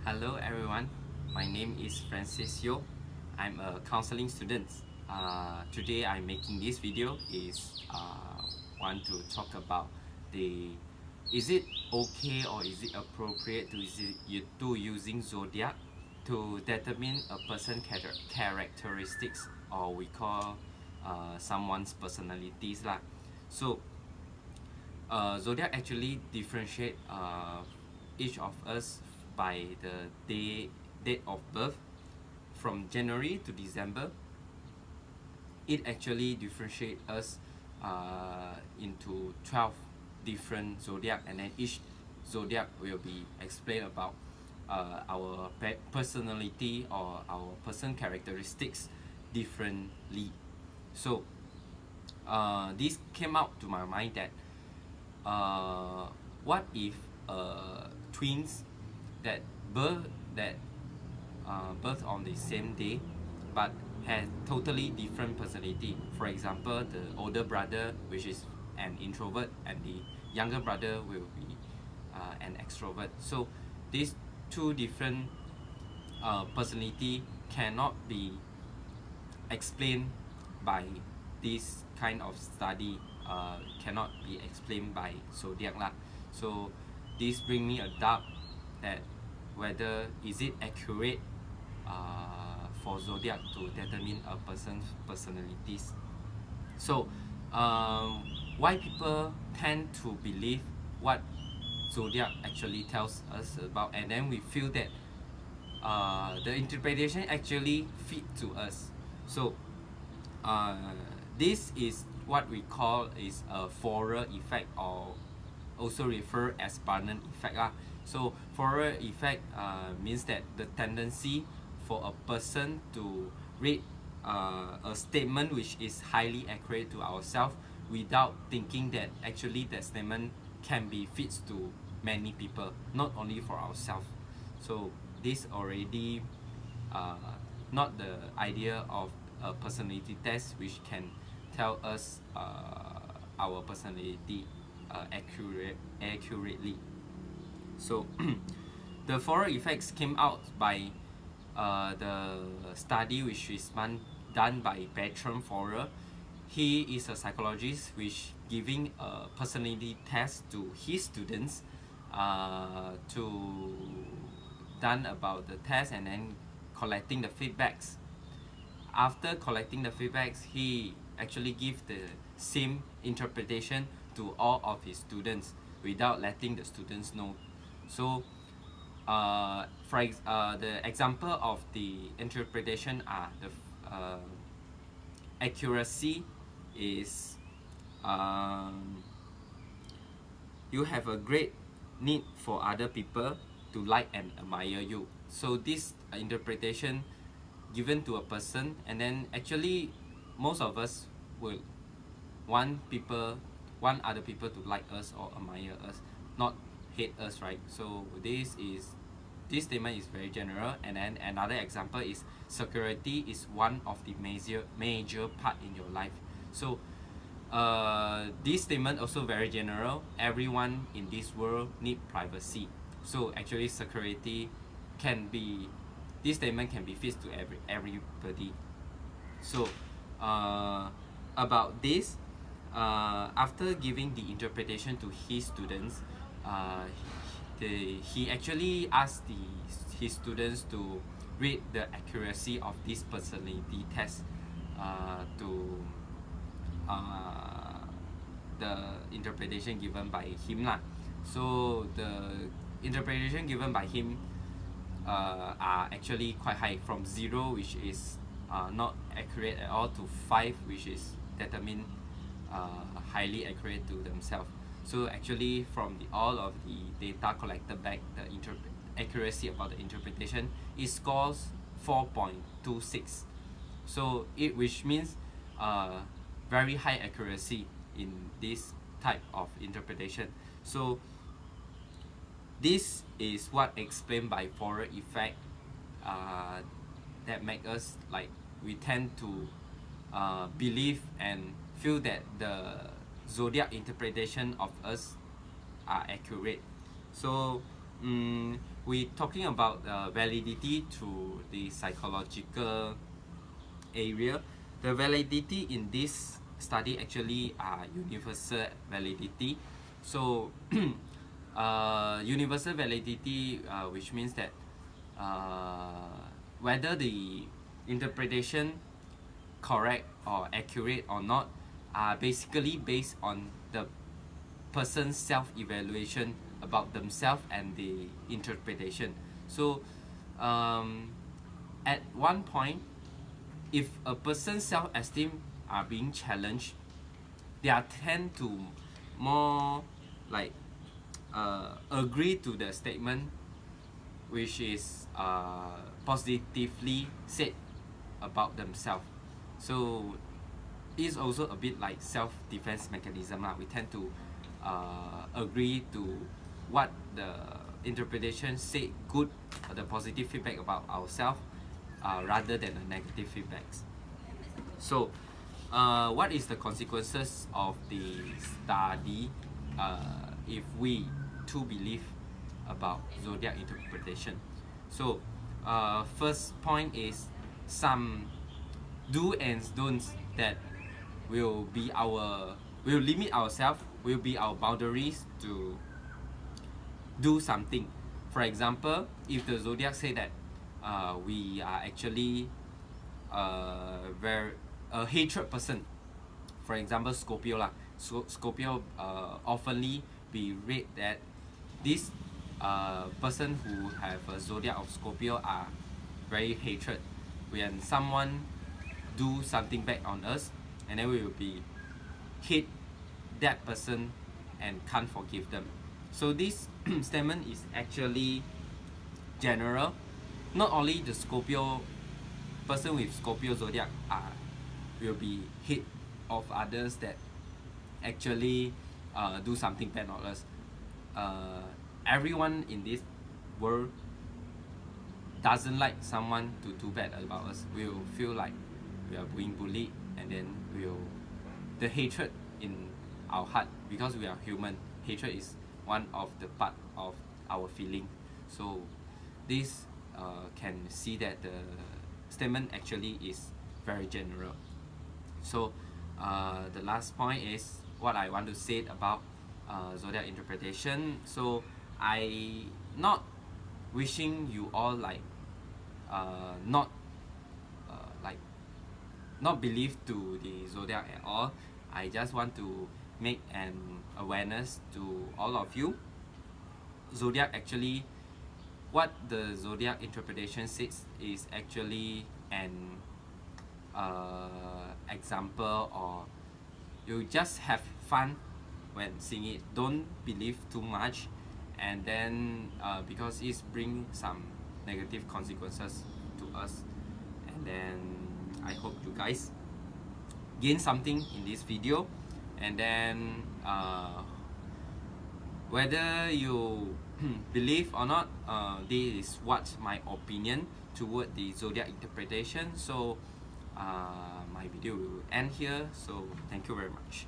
Hello everyone, my name is Francis Yo. I'm a counseling student. Today I'm making this video is want to talk about the is it okay or is it appropriate to using Zodiac to determine a person characteristics, or we call someone's personalities lah. So Zodiac actually differentiate each of us by the date of birth from January to December. It actually differentiate us into 12 different zodiac, and then each zodiac will be explained about our personality or our person characteristics differently. So this came out to my mind that what if twins that birth on the same day but had totally different personality. For example, the older brother, which is an introvert, and the younger brother will be an extrovert. So these two different personality cannot be explained by this kind of study, cannot be explained by zodiac lah. So this bring me a doubt that whether is it accurate for zodiac to determine a person's personalities. So why people tend to believe what zodiac actually tells us about, and then we feel that the interpretation actually fit to us. So this is what we call is a Forer effect, or also refer as Barnum effect lah. So Forer effect means that the tendency for a person to read a statement which is highly accurate to ourselves without thinking that actually that statement can be fits to many people, not only for ourselves. So this already not the idea of a personality test which can tell us our personality accurately. So the Forer effects came out by the study which is done by Bertram Forer. He is a psychologist which giving a personality test to his students to done about the test and then collecting the feedbacks. After collecting the feedbacks, he actually give the same interpretation to all of his students without letting the students know. So the example of the interpretation are the accuracy is you have a great need for other people to like and admire you. So this interpretation given to a person, and then actually most of us will want other people to like us or admire us, not hate us, right? So this statement is very general. And then another example is security is one of the major part in your life. So this statement also very general. Everyone in this world need privacy. So actually security can be, this statement can be fit to everybody. So about this, after giving the interpretation to his students, he actually asked his students to rate the accuracy of this personality test to the interpretation given by him lah. So the interpretation given by him are actually quite high, from 0, which is not accurate at all, to 5, which is determined highly accurate to themselves. So actually from all of the data collected back, the accuracy about the interpretation, it scores 4.26. So which means very high accuracy in this type of interpretation. So this is what explained by Forer effect that make us like we tend to believe and feel that the zodiac interpretation of us are accurate. So we talking about validity to the psychological area. The validity in this study actually are universal validity. So universal validity, which means that whether the interpretation correct or accurate or not are basically based on the person's self-evaluation about themselves and the interpretation. So at one point, if a person's self-esteem are being challenged, they are tend to more like agree to the statement which is positively said about themselves. So it's also a bit like self-defense mechanism lah. We tend to agree to what the interpretation said good, the positive feedback about ourselves, rather than the negative feedbacks. So what is the consequences of the study if we too believe about zodiac interpretation? So first point is some do and don'ts that will limit ourselves, will be our boundaries to do something. For example, if the zodiac say that we are actually a hatred person, for example Scorpio lah. So Scorpio oftenly be read that this person who have a zodiac of Scorpio are very hatred. When someone do something bad on us, and then we will be hate that person and can't forgive them. So this statement is actually general. Not only the Scorpio person with Scorpio zodiac will be hate of others that actually do something bad on us. Everyone in this world doesn't like someone to do bad about us. We will feel like we are being bullied, and then the hatred in our heart, because we are human. Hatred is one of the part of our feeling. So this can see that the statement actually is very general. So the last point is what I want to say about zodiac interpretation. So I not wishing you all like not not believe to the zodiac at all. I just want to make an awareness to all of you. Zodiac actually, what the zodiac interpretation says is actually an example, or you just have fun when seeing it. Don't believe too much, and then because it's bring some negative consequences to us. And then I hope you guys gain something in this video, and then whether you believe or not, this is what my opinion toward the zodiac interpretation. So my video will end here, so thank you very much.